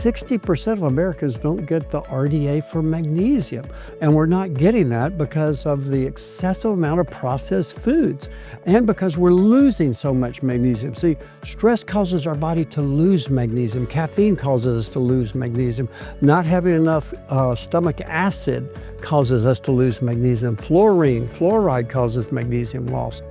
60% of Americans don't get the RDA for magnesium. And we're not getting that because of the excessive amount of processed foods and because we're losing so much magnesium. See, stress causes our body to lose magnesium. Caffeine causes us to lose magnesium. Not having enough stomach acid causes us to lose magnesium. Fluoride causes magnesium loss.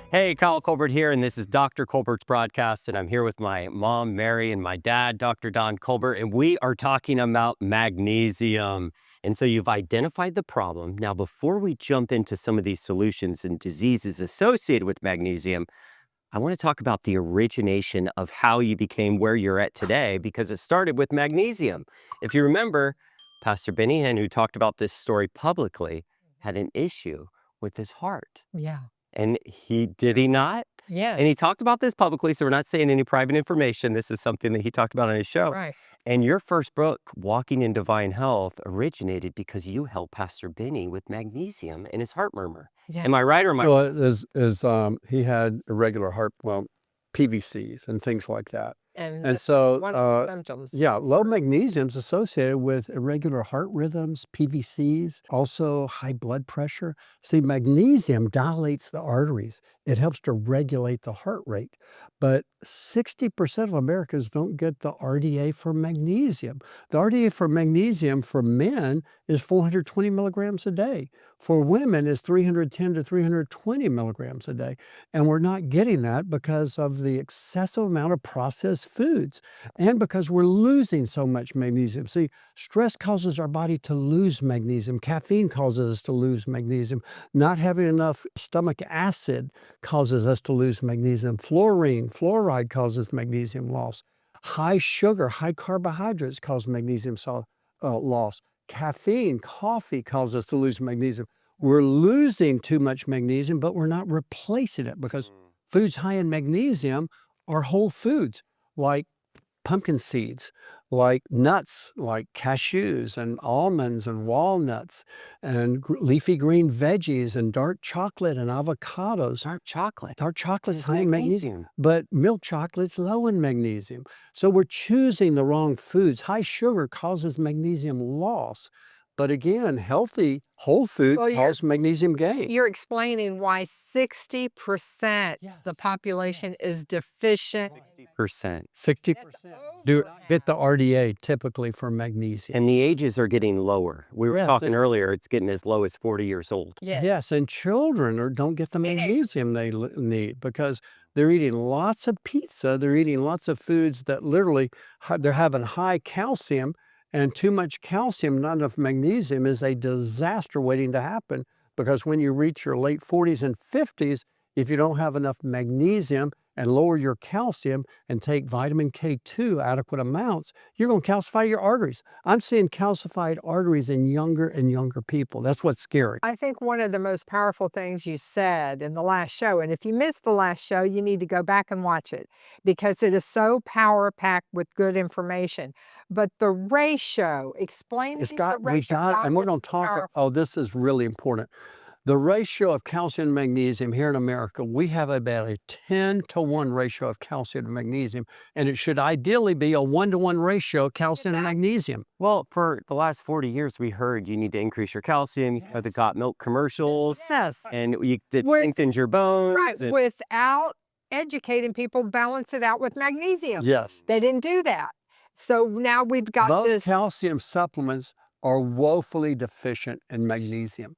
Hey, Kyle Colbert here, and this is Dr. Colbert's broadcast, and I'm here with my mom, Mary, and my dad, Dr. Don Colbert, and we are talking about magnesium. And so you've identified the problem. Now, before we jump into some of these solutions and diseases associated with magnesium, I want to talk about the origination of how you became where you're at today, because it started with magnesium. If you remember, Pastor Benny Hinn, who talked about this story publicly, had an issue with his heart. Yeah. And did he not? Yeah. And he talked about this publicly, so we're not saying any private information. This is something that he talked about on his show. Right. And your first book, Walking in Divine Health, originated because you helped Pastor Benny with magnesium and his heart murmur. Yeah. Am I right or am I Well, he had irregular heart, PVCs and things like that. And so, one of the symptoms. yeah, low magnesium is associated with irregular heart rhythms, PVCs, also high blood pressure. See, magnesium dilates the arteries. It helps to regulate the heart rate. But 60% of Americans don't get the RDA for magnesium. The RDA for magnesium for men is 420 milligrams a day. For women is 310 to 320 milligrams a day. And we're not getting that because of the excessive amount of processed foods and because we're losing so much magnesium. See, stress causes our body to lose magnesium. Caffeine causes us to lose magnesium. Not having enough stomach acid causes us to lose magnesium. Fluoride causes magnesium loss. High sugar, high carbohydrates cause magnesium loss. Caffeine, coffee causes us to lose magnesium. We're losing too much magnesium, but we're not replacing it because foods high in magnesium are whole foods like pumpkin seeds, like nuts, like cashews and almonds and walnuts and leafy green veggies and dark chocolate and avocados. Dark chocolate? Dark chocolate's It's high in magnesium, but milk chocolate's low in magnesium. So we're choosing the wrong foods. High sugar causes magnesium loss. But again, healthy whole food causes magnesium gain. You're explaining why 60% the population is deficient. 60%. 60% get the RDA typically for magnesium. And the ages are getting lower. We were talking earlier, it's getting as low as 40 years old. Yes, and children don't get the magnesium they need because they're eating lots of pizza. They're eating lots of foods that literally, they're having high calcium. And too much calcium, not enough magnesium, is a disaster waiting to happen because when you reach your late 40s and 50s, if you don't have enough magnesium and lower your calcium and take vitamin K2 adequate amounts, you're going to calcify your arteries. I'm seeing calcified arteries in younger and younger people. That's what's scary. I think one of the most powerful things you said in the last show, and if you missed the last show, you need to go back and watch it because it is so power-packed with good information. But the ratio, explain the ratio. And we're going to talk, this is really important. The ratio of calcium and magnesium here in America, we have about a 10-to-1 ratio of calcium and magnesium, and it should ideally be a 1-to-1 ratio of calcium and magnesium. Well, for the last 40 years, we heard you need to increase your calcium. You know, the got milk commercials. Yes. And it strengthens your bones. Right, without educating people, balance it out with magnesium. Yes. They didn't do that. So now we've got Most calcium supplements are woefully deficient in magnesium.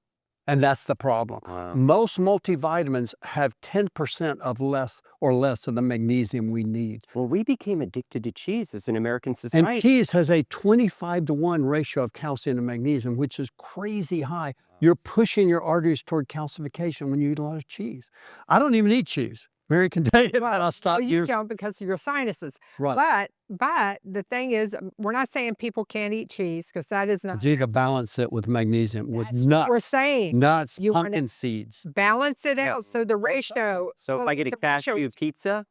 And that's the problem. Wow. Most multivitamins have 10% of less of the magnesium we need. Well, we became addicted to cheese as an American society. And cheese has a 25-to-1 ratio of calcium to magnesium, which is crazy high. You're pushing your arteries toward calcification when you eat a lot of cheese. I don't even eat cheese. Mary can tell you that. I stopped you don't because of your sinuses. Right. But the thing is, we're not saying people can't eat cheese because that is not. You can balance it with magnesium, with nuts. What we're saying. Nuts, you pumpkin seeds. Balance it out. So the ratio. So if I get a cashew pizza,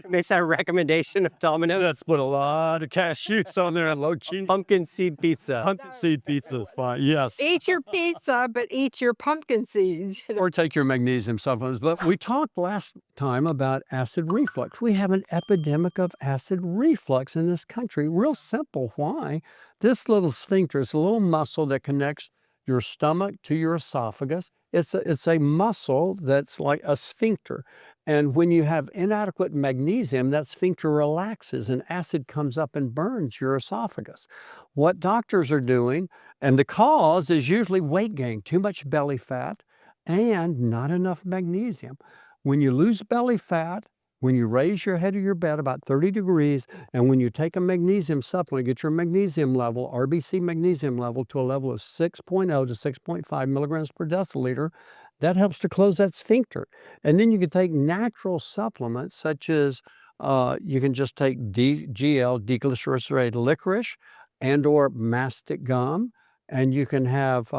Makes that recommendation of Domino's. Let's put a lot of cashews on there and low cheese. Pumpkin seed pizza. Pumpkin seed pizza is fine. Yes. Eat your pizza, but eat your pumpkin seeds. Or take your magnesium supplements. But we talked last time about acid reflux. We have an epidemic of acid reflux in this country. Real simple. Why? This little sphincter is a little muscle that connects your stomach to your esophagus. It's a muscle that's like a sphincter. And when you have inadequate magnesium, that sphincter relaxes and acid comes up and burns your esophagus. What doctors are doing, and the cause is usually weight gain, too much belly fat, and not enough magnesium. When you lose belly fat, when you raise your head of your bed about 30 degrees, and when you take a magnesium supplement, get your magnesium level, RBC magnesium level, to a level of 6.0 to 6.5 milligrams per deciliter, that helps to close that sphincter. And then you can take natural supplements such as you can just take DGL, deglycerinated licorice, and or mastic gum, and you can have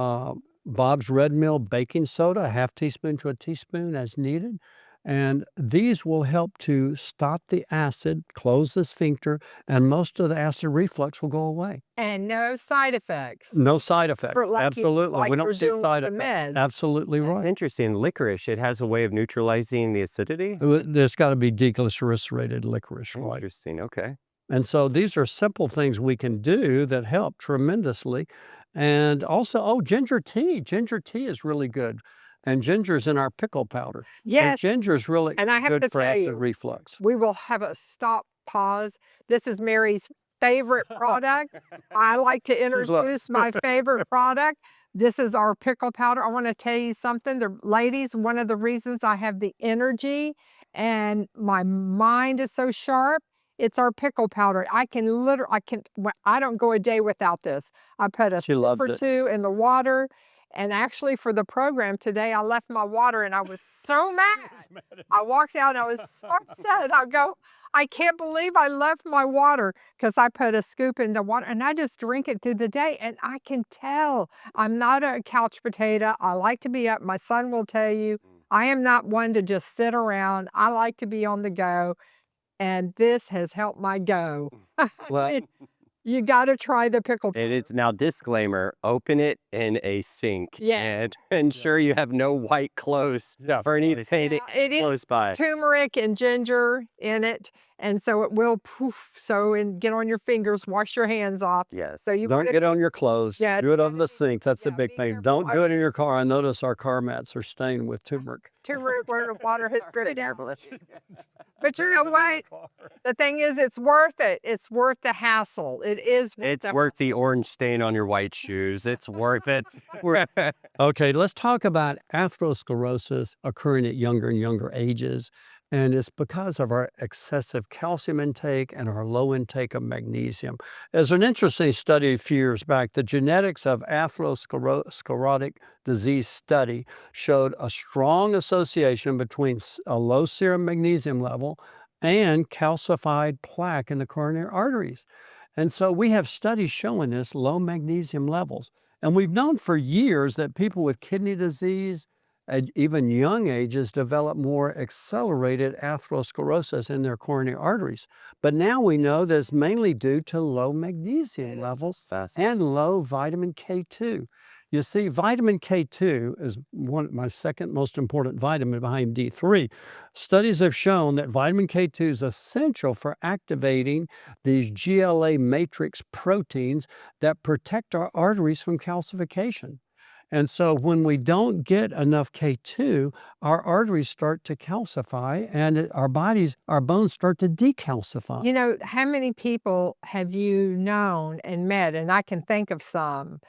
Bob's Red Mill baking soda, a half teaspoon to a teaspoon as needed. And these will help to stop the acid, close the sphincter, and most of the acid reflux will go away. And no side effects. No side effects. For like Absolutely. like We don't you're see doing with side the effects. meds. Absolutely That's right. interesting. Licorice, it has a way of neutralizing the acidity. There's got to be deglycerinated licorice, right? Interesting. Okay. And so these are simple things we can do that help tremendously. And also, ginger tea. Ginger tea is really good. And ginger's in our pickle powder. And Yes. ginger's really And I have to good for tell acid you, reflux. we will have a stop pause. This is Mary's favorite product. I like to introduce my favorite product. This is our pickle powder. I want to tell you something. The ladies, one of the reasons I have the energy and my mind is so sharp, it's our pickle powder. I don't go a day without this. I put a She sip loves or it. two in the water. And actually for the program today, I left my water and I was so mad. I walked out and I was so upset. I can't believe I left my water because I put a scoop in the water and I just drink it through the day. And I can tell I'm not a couch potato. I like to be up. My son will tell you, I am not one to just sit around. I like to be on the go. And this has helped my go. Well, You got to try the pickle it powder. is now disclaimer, open it in a sink Yeah. and ensure you have no white clothes or anything Yeah, it is close by. turmeric and ginger in it, and so it will poof. And get on your fingers, wash your hands off. Yes. So you Don't wanna- get on your clothes. Yeah, Do it over the sink. That's the yeah, big be thing. careful. Don't do it in your car. I notice our car mats are stained with turmeric. turmeric where the water has dripped down. But you know what? The thing is, it's worth it. It's worth the hassle. It is worth It's the worth the orange stain on your white shoes. It's worth it. Okay, let's talk about atherosclerosis occurring at younger and younger ages. And it's because of our excessive calcium intake and our low intake of magnesium. There's an interesting study a few years back. The genetics of atherosclerotic disease study showed a strong association between a low serum magnesium level and calcified plaque in the coronary arteries. And so we have studies showing this, low magnesium levels. And we've known for years that people with kidney disease at even young ages develop more accelerated atherosclerosis in their coronary arteries. But now we know that it's mainly due to low magnesium levels and low vitamin K2. You see, vitamin K2 is my second most important vitamin behind D3. Studies have shown that vitamin K2 is essential for activating these GLA matrix proteins that protect our arteries from calcification. And so when we don't get enough K2, our arteries start to calcify and our bones start to decalcify. You know, how many people have you known and met, and I can think of some,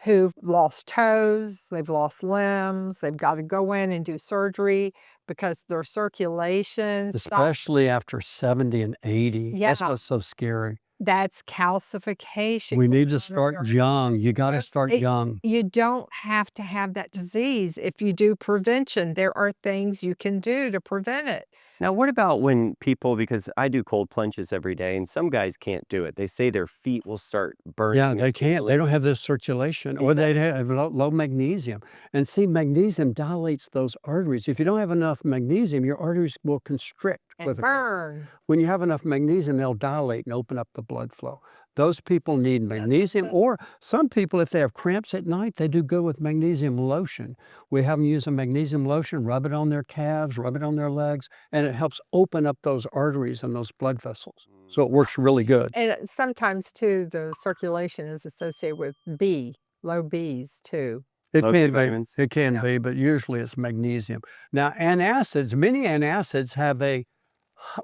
who've lost toes, they've lost limbs, they've got to go in and do surgery because their circulation stops. Especially after 70 and 80. That's Yeah. what's so scary. That's calcification. We need going to on in start your- young. You got to start young. You don't have to have that disease. If you do prevention, there are things you can do to prevent it. Now, what about when people, because I do cold plunges every day and some guys can't do it. They say their feet will start burning. Yeah, they can't. They don't have this circulation or they have low magnesium. And see, magnesium dilates those arteries. If you don't have enough magnesium, your arteries will constrict. And with a burn. when you have enough magnesium, they'll dilate and open up the blood flow. Those people need magnesium, or some people, if they have cramps at night, they do good with magnesium lotion. We have them use a magnesium lotion, rub it on their calves, rub it on their legs, and it helps open up those arteries and those blood vessels. So it works really good. And sometimes, too, the circulation is associated with low Bs, too. It Low can B vitamins. be, it can Yeah. be, but usually it's magnesium. Now, antacids, many antacids have a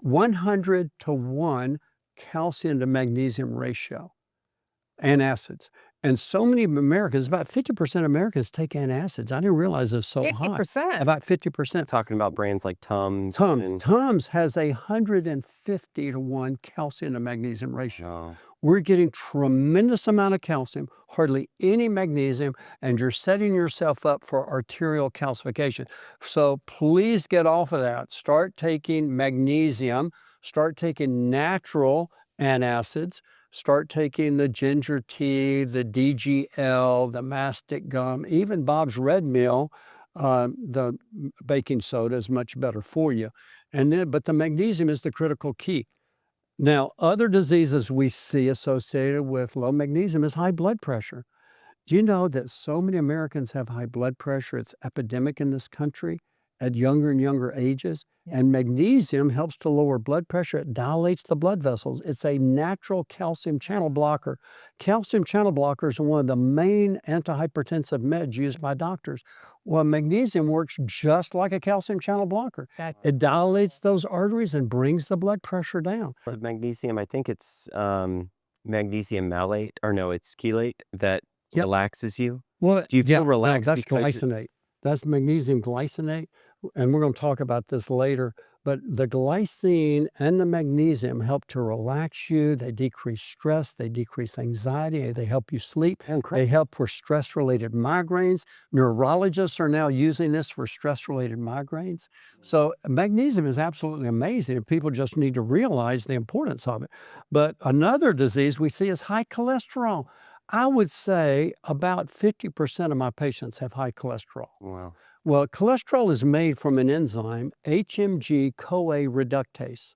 100 to 1 calcium to magnesium ratio. Antacids. And so many Americans, about 50% of Americans take antacids. I didn't realize it was so high. 50%. About 50%. Talking about brands like Tums. Tums has a 150 to 1 calcium to magnesium ratio. Oh. We're getting tremendous amount of calcium, hardly any magnesium, and you're setting yourself up for arterial calcification. So please get off of that. Start taking magnesium, start taking natural antacids, start taking the ginger tea, the DGL, the mastic gum, even Bob's Red Mill. The baking soda is much better for you. But the magnesium is the critical key. Now, other diseases we see associated with low magnesium is high blood pressure. Do you know that so many Americans have high blood pressure? It's epidemic in this country at younger and younger ages. Yeah. And magnesium helps to lower blood pressure. It dilates the blood vessels. It's a natural calcium channel blocker. Calcium channel blockers are one of the main antihypertensive meds used by doctors. Well, magnesium works just like a calcium channel blocker. It dilates those arteries and brings the blood pressure down. With magnesium, I think it's magnesium malate, or no, it's chelate that Yep. relaxes you. Well, Do you feel no, relaxed that's because glycinate. That's magnesium glycinate, and we're going to talk about this later. But the glycine and the magnesium help to relax you. They decrease stress. They decrease anxiety. They help you sleep. They help for stress-related migraines. Neurologists are now using this for stress-related migraines. So magnesium is absolutely amazing, and people just need to realize the importance of it. But another disease we see is high cholesterol. I would say about 50% of my patients have high cholesterol. Wow. Well, cholesterol is made from an enzyme, HMG-CoA reductase.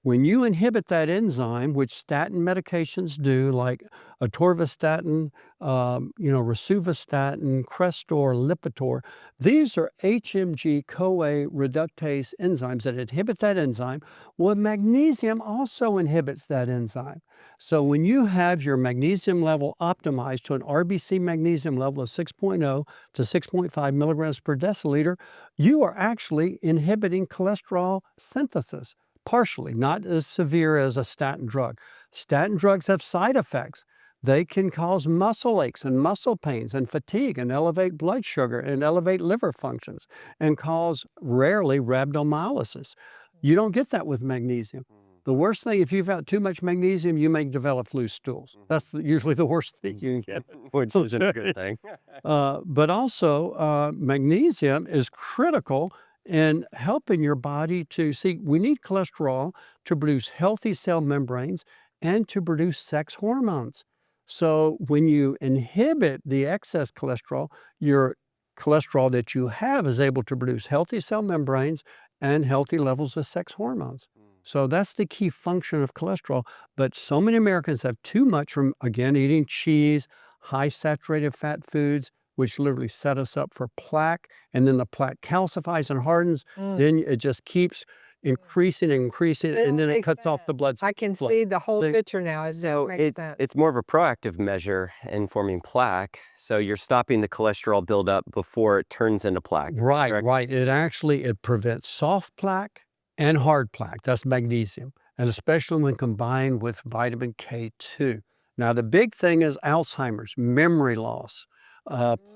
When you inhibit that enzyme, which statin medications do, like atorvastatin, rosuvastatin, Crestor, Lipitor, these are HMG-CoA reductase enzymes that inhibit that enzyme. Well, magnesium also inhibits that enzyme. So when you have your magnesium level optimized to an RBC magnesium level of 6.0 to 6.5 milligrams per deciliter, you are actually inhibiting cholesterol synthesis. Partially, not as severe as a statin drug. Statin drugs have side effects. They can cause muscle aches and muscle pains and fatigue and elevate blood sugar and elevate liver functions and cause rarely rhabdomyolysis. You don't get that with magnesium. The worst thing, if you've got too much magnesium, you may develop loose stools. That's usually the worst thing you can get. Which isn't a good thing. But also, magnesium is critical in helping your body to see. We need cholesterol to produce healthy cell membranes and to produce sex hormones. So when you inhibit the excess cholesterol, your cholesterol that you have is able to produce healthy cell membranes and healthy levels of sex hormones. So that's the key function of cholesterol. But so many Americans have too much from, again, eating cheese, high saturated fat foods, which literally set us up for plaque. And then the plaque calcifies and hardens. Then it just keeps increasing and increasing, and then it cuts off the blood I can flow. see the whole See? picture now. So Makes sense. it's more of a proactive measure in forming plaque. So you're stopping the cholesterol buildup before it turns into plaque. Right, correct? right. It prevents soft plaque and hard plaque. That's magnesium, and especially when combined with vitamin K2. Now, the big thing is Alzheimer's, memory loss,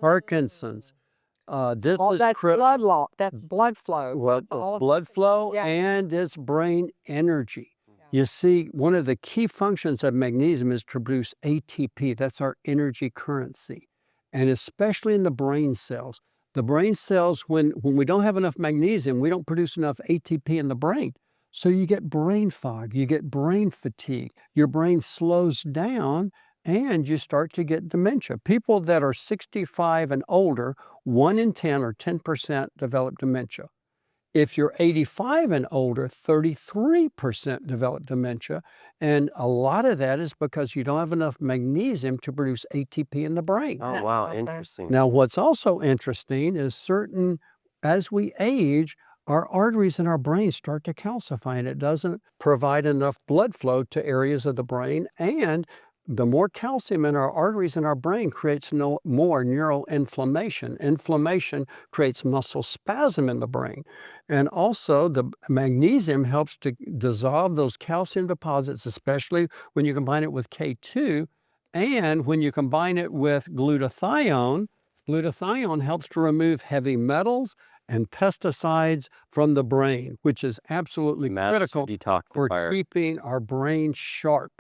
Parkinson's. This All is that's blood loss. That's blood flow. Well, That's all it's of blood flow Yeah. and it's brain energy. You see, one of the key functions of magnesium is to produce ATP. That's our energy currency. And especially in the brain cells. The brain cells, when we don't have enough magnesium, we don't produce enough ATP in the brain. So you get brain fog, you get brain fatigue, your brain slows down, and you start to get dementia. People that are 65 and older, 1 in 10 or 10% develop dementia. If you're 85 and older, 33% develop dementia. And a lot of that is because you don't have enough magnesium to produce ATP in the brain. Oh, wow. Interesting. Now, what's also interesting is as we age, our arteries in our brain start to calcify, and it doesn't provide enough blood flow to areas of the brain. And the more calcium in our arteries in our brain creates more neural inflammation. Inflammation creates muscle spasm in the brain. And also, the magnesium helps to dissolve those calcium deposits, especially when you combine it with K2. And when you combine it with glutathione, glutathione helps to remove heavy metals and pesticides from the brain, which is absolutely critical for keeping our brain sharp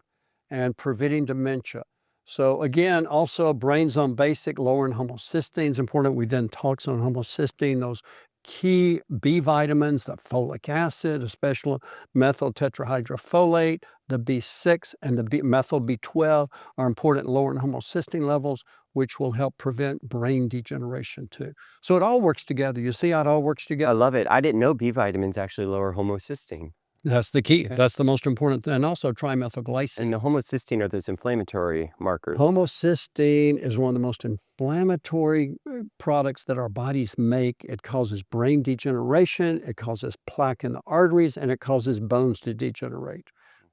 and preventing dementia. So again, also Brain's Own Basic, lowering homocysteine is important. We then talked on homocysteine, those key B vitamins, the folic acid, especially methyl tetrahydrofolate, the B6 and the methyl B12 are important in lowering homocysteine levels, which will help prevent brain degeneration too. So it all works together. You see how it all works together? I love it. I didn't know B vitamins actually lower homocysteine. That's the key. That's the most important thing. And also trimethylglycine. And the homocysteine are those inflammatory markers. Homocysteine is one of the most inflammatory products that our bodies make. It causes brain degeneration, it causes plaque in the arteries, and it causes bones to degenerate.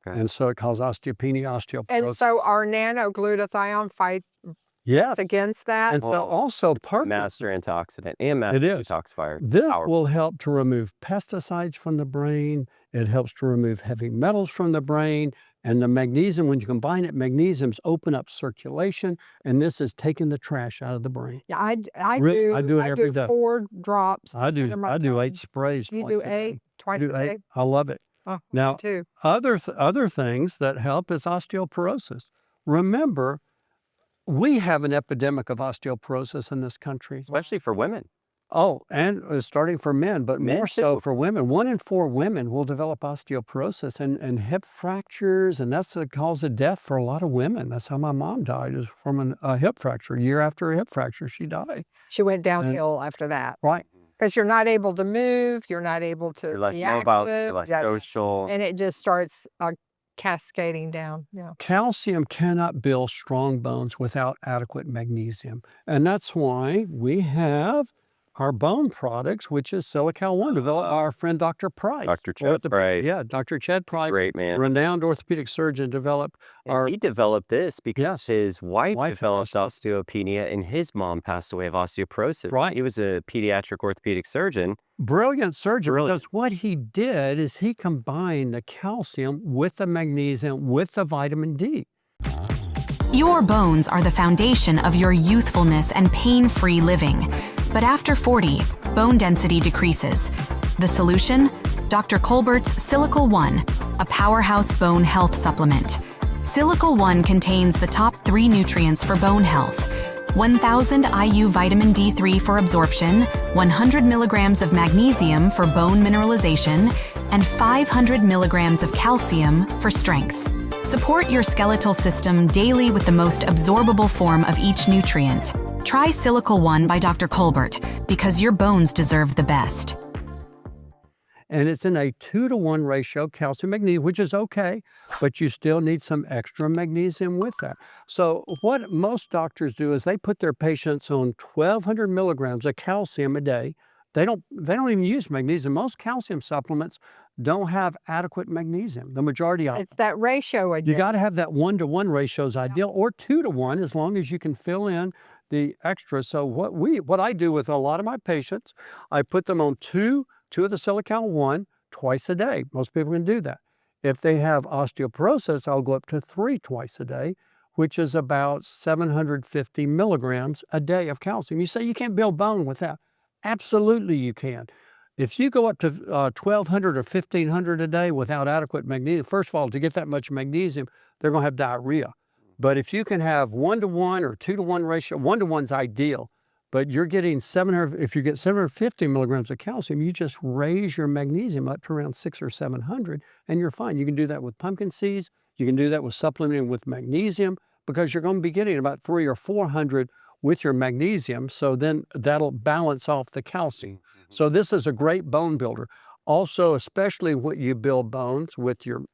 Okay. And so it causes osteopenia, osteoporosis. And so our nanoglutathione fights against that. And so also master antioxidant and master detoxifier. This will help to remove pesticides from the brain. It helps to remove heavy metals from the brain. And the magnesium, when you combine it, magnesiums open up circulation, and this is taking the trash out of the brain. Yeah, I do it every day. 4 drops. I do 8 sprays. You do 8 twice a day? I love it. Oh, now, me too. Other things that help is osteoporosis. Remember, we have an epidemic of osteoporosis in this country. Especially for women. Oh, and starting for men, but more so for women. 1 in 4 women will develop osteoporosis and hip fractures, and that's the cause of death for a lot of women. That's how my mom died, is from a hip fracture. A year after a hip fracture, she died. She went downhill after that. Right. Because you're not able to move, you're not able to You're less be mobile, active, you're less social. and it just starts cascading down. Yeah. Calcium cannot build strong bones without adequate magnesium. And that's why we have our bone products, which is Silical 1, developed by our friend Dr. Price. Dr. Ched Price. Yeah, Dr. Ched Price. Great man. Renowned orthopedic surgeon, developed he developed this because his wife developed osteopenia and his mom passed away of osteoporosis. Right. He was a pediatric orthopedic surgeon. Brilliant surgeon, because what he did is he combined the calcium with the magnesium with the vitamin D. Your bones are the foundation of your youthfulness and pain-free living. But after 40, bone density decreases. The solution? Dr. Colbert's Silical 1, a powerhouse bone health supplement. Silical 1 contains the top 3 nutrients for bone health: 1,000 IU vitamin D3 for absorption, 100 milligrams of magnesium for bone mineralization, and 500 milligrams of calcium for strength. Support your skeletal system daily with the most absorbable form of each nutrient. Try Silical 1 by Dr. Colbert, because your bones deserve the best. And it's in a 2-to-1 ratio, calcium-magnesium, which is okay, but you still need some extra magnesium with that. So what most doctors do is they put their patients on 1,200 milligrams of calcium a day. They don't even use magnesium. Most calcium supplements don't have adequate magnesium. The majority of It's that ratio again. You got to have that 1-to-1 ratio is ideal, or 2-to-1, as long as you can fill in the extra. So what I do with a lot of my patients, I put them on two of the Silical 1 twice a day. Most people can do that. If they have osteoporosis, I'll go up to 3 twice a day, which is about 750 milligrams a day of calcium. You say you can't build bone with that. Absolutely you can. If you go up to 1,200 or 1,500 a day without adequate magnesium, first of all, to get that much magnesium, they're going to have diarrhea. But if you can have 1-to-1 or 2-to-1 ratio, 1-to-1 is ideal, but you're getting if you get 750 milligrams of calcium, you just raise your magnesium up to around 600 or 700, and you're fine. You can do that with pumpkin seeds. You can do that with supplementing with magnesium, because you're going to be getting about 300 or 400 with your magnesium, so then that'll balance off the calcium. So this is a great bone builder. Also, especially when you build bones with your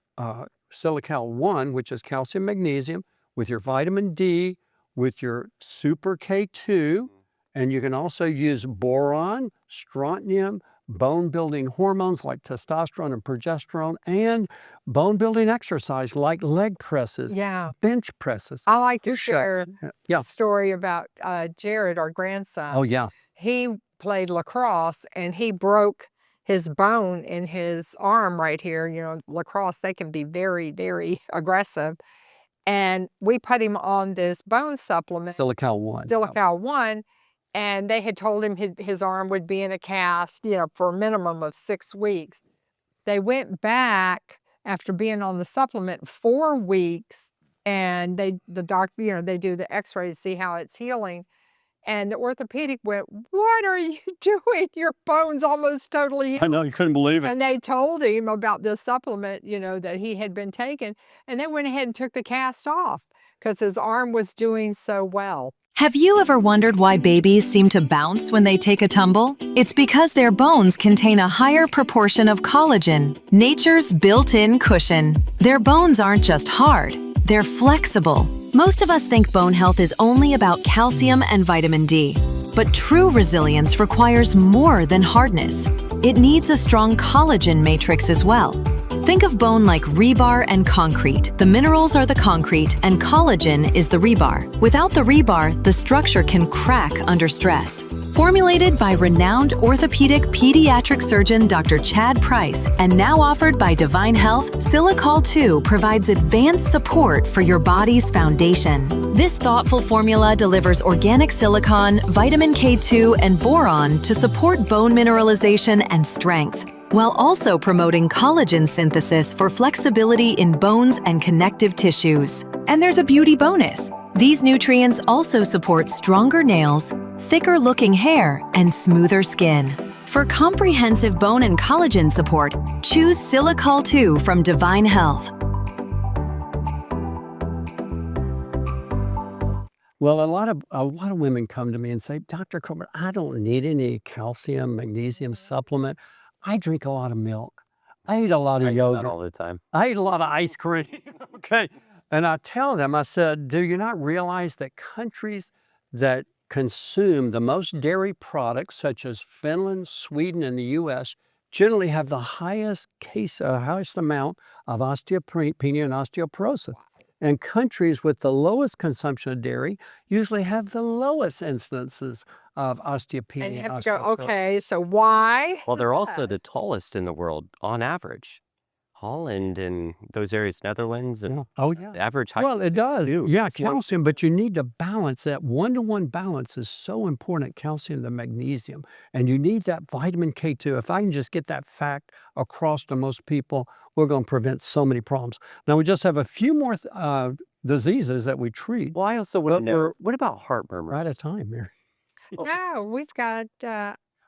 Silical 1, which is calcium magnesium, with your vitamin D, with your super K2, and you can also use boron, strontium, bone-building hormones like testosterone and progesterone, and bone-building exercise like leg presses, Yeah. bench presses. I like to Push-up. share Yeah. a story about Jared, our grandson. Oh, yeah. He played lacrosse and he broke his bone in his arm right here. You know, lacrosse, they can be very, very aggressive. And we put him on this bone supplement, Silical 1. Silical 1, and they had told him his arm would be in a cast, you know, for a minimum of 6 weeks. They went back after being on the supplement 4 weeks, and the doctor, you know, they do the x-ray to see how it's healing. And the orthopedic went, "What are you doing? Your bone's almost totally healed." I know, you couldn't believe it. And they told him about this supplement, you know, that he had been taking, and they went ahead and took the cast off because his arm was doing so well. Have you ever wondered why babies seem to bounce when they take a tumble? It's because their bones contain a higher proportion of collagen, nature's built-in cushion. Their bones aren't just hard, they're flexible. Most of us think bone health is only about calcium and vitamin D, but true resilience requires more than hardness. It needs a strong collagen matrix as well. Think of bone like rebar and concrete. The minerals are the concrete and collagen is the rebar. Without the rebar, the structure can crack under stress. Formulated by renowned orthopedic pediatric surgeon Dr. Chad Price and now offered by Divine Health, Silical 2 provides advanced support for your body's foundation. This thoughtful formula delivers organic silicon, vitamin K2, and boron to support bone mineralization and strength, while also promoting collagen synthesis for flexibility in bones and connective tissues. And there's a beauty bonus. These nutrients also support stronger nails, thicker-looking hair, and smoother skin. For comprehensive bone and collagen support, choose Silical 2 from Divine Health. Well, a lot of women come to me and say, "Dr. Colbert, I don't need any calcium, magnesium supplement. I drink a lot of milk. I eat a lot of I do that yogurt. all the time. I eat a lot of ice cream." Okay. And I tell them, I said, "Do you not realize that countries that consume the most dairy products, such as Finland, Sweden, and the US, generally have the highest amount of osteopenia and osteoporosis? And countries with the lowest consumption of dairy usually have the lowest incidences of osteopenia And you and have to go, osteoporosis." okay, so why? Well, they're also the tallest in the world on average. Holland and those areas, Netherlands, and Oh, yeah. the average height. Well, it is does. 6'2". Yeah, It's one- calcium, but you need to balance that. One-to-one balance is so important, calcium to magnesium. And you need that vitamin K2. If I can just get that fact across to most people, we're going to prevent so many problems. Now, we just have a few more diseases that we treat. Well, I also want But to know, we're what about heart murmur? right out of time, Mary. No, we've got,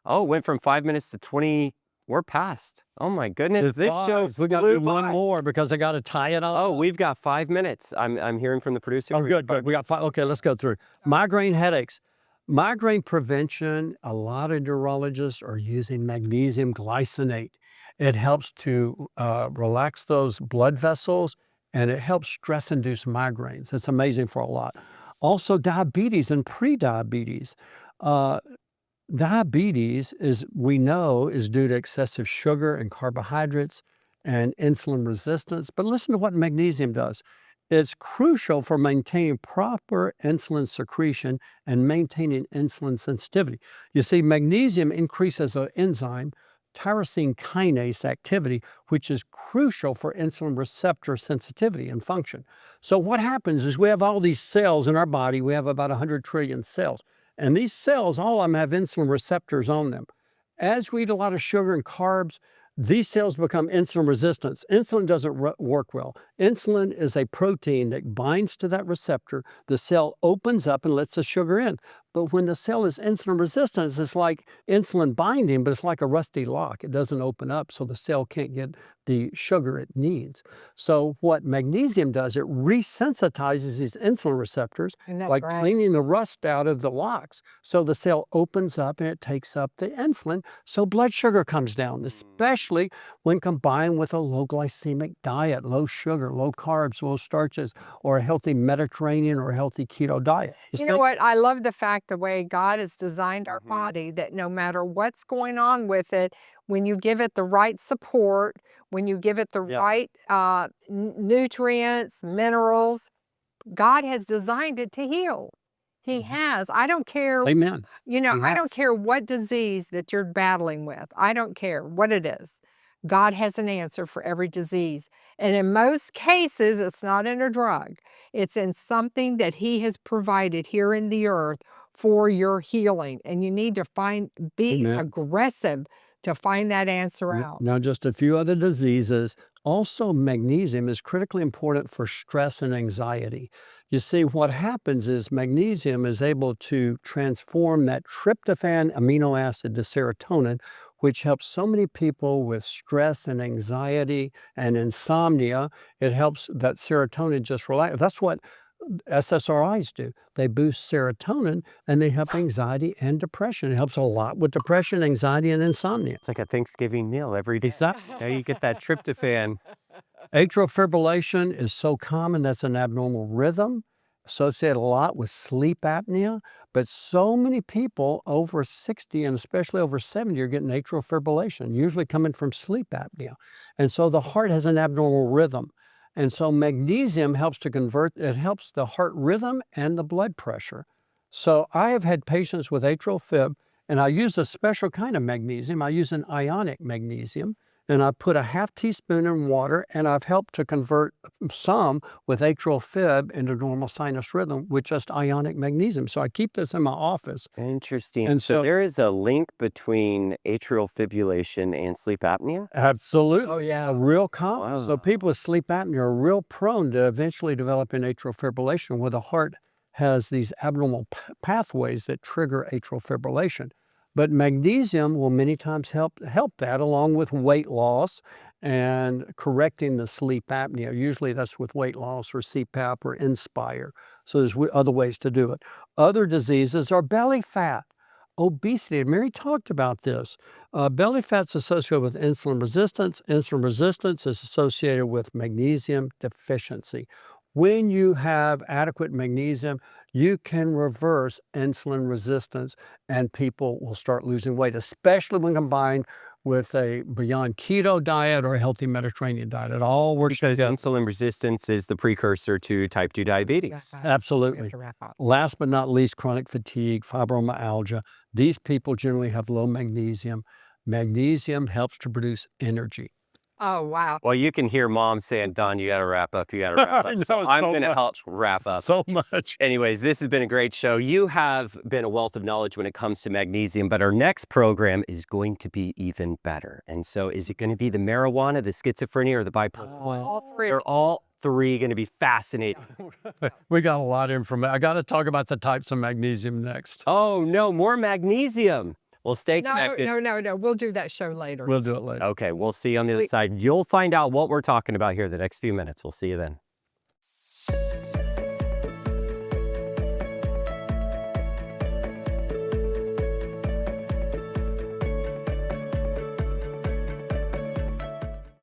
Oh, it went from 5 minutes to 20. We're past. Oh my goodness. This show We got to flew do one by. more because I got to tie it all. Oh, we've got 5 minutes. I'm hearing from the producer. Oh, good, good. We got 5. Okay, let's go through. Migraine headaches. Migraine prevention, a lot of neurologists are using magnesium glycinate. It helps to relax those blood vessels, and it helps stress-induced migraines. It's amazing for a lot. Also, diabetes and pre-diabetes. Diabetes we know is due to excessive sugar and carbohydrates and insulin resistance. But listen to what magnesium does. It's crucial for maintaining proper insulin secretion and maintaining insulin sensitivity. You see, magnesium increases an enzyme, tyrosine kinase activity, which is crucial for insulin receptor sensitivity and function. So what happens is we have all these cells in our body. We have about 100 trillion cells. And these cells, all of them have insulin receptors on them. As we eat a lot of sugar and carbs, these cells become insulin resistant. Insulin doesn't work well. Insulin is a protein that binds to that receptor. The cell opens up and lets the sugar in. But when the cell is insulin resistant, it's like insulin binding, but it's like a rusty lock. It doesn't open up, so the cell can't get the sugar it needs. So what magnesium does, it resensitizes these insulin receptors by cleaning the rust out of the locks. So the cell opens up and it takes up the insulin, so blood sugar comes down, especially when combined with a low glycemic diet, low sugar, low carbs, low starches, or a healthy Mediterranean or healthy keto diet. You know what? I love the fact the way God has designed our body, that no matter what's going on with it, when you give it the right support, when you give it the right nutrients, minerals, God has designed it to heal. He has. I don't care. Amen. You know, He I don't has. care what disease that you're battling with. I don't care what it is. God has an answer for every disease. And in most cases, it's not in a drug. It's in something that He has provided here in the earth for your healing. And you need to be Amen. aggressive to find that answer out. Now, just a few other diseases. Also, magnesium is critically important for stress and anxiety. You see, what happens is magnesium is able to transform that tryptophan amino acid to serotonin, which helps so many people with stress and anxiety and insomnia. It helps that serotonin just relax. That's what SSRIs do. They boost serotonin and they help anxiety and depression. It helps a lot with depression, anxiety, and insomnia. It's like a Thanksgiving meal every day. Exactly. Now you get that tryptophan. Atrial fibrillation is so common. That's an abnormal rhythm associated a lot with sleep apnea. But so many people over 60 and especially over 70 are getting atrial fibrillation, usually coming from sleep apnea. And so the heart has an abnormal rhythm. And so magnesium helps to convert, it helps the heart rhythm and the blood pressure. So I have had patients with atrial fib, and I use a special kind of magnesium. I use an ionic magnesium, and I put a half teaspoon in water, and I've helped to convert some with atrial fib into normal sinus rhythm with just ionic magnesium. So I keep this in my office. Interesting. And so so there is a link between atrial fibrillation and sleep apnea? absolutely. Oh, yeah. A real common. So Wow. people with sleep apnea are real prone to eventually developing atrial fibrillation, where the heart has these abnormal pathways that trigger atrial fibrillation. But magnesium will many times help that, along with weight loss and correcting the sleep apnea. Usually that's with weight loss or CPAP or Inspire. So there's other ways to do it. Other diseases are belly fat, obesity. Mary talked about this. Belly fat's associated with insulin resistance. Insulin resistance is associated with magnesium deficiency. When you have adequate magnesium, you can reverse insulin resistance and people will start losing weight, especially when combined with a beyond keto diet or a healthy Mediterranean diet. It all works Because together. insulin resistance is the precursor to type 2 diabetes. We have Absolutely. to wrap up. Last but not least, chronic fatigue, fibromyalgia. These people generally have low magnesium. Magnesium helps to produce energy. Oh, wow. Well, you can hear Mom saying, Don, you got to wrap up. You got to wrap I up. So know, I'm so going to much. help wrap up. So much. Anyways, this has been a great show. You have been a wealth of knowledge when it comes to magnesium, but our next program is going to be even better. And so is it going to be the marijuana, the schizophrenia, or the bipolar? All three. They're all three going to be fascinating. We got a lot of information. I got to talk about the types of magnesium next. Oh, no, more magnesium. Well, stay No, connected. no. We'll do that show later. We'll do it later. Okay, we'll see you on the other side. You'll find out what we're talking about here the next few minutes. We'll see you then.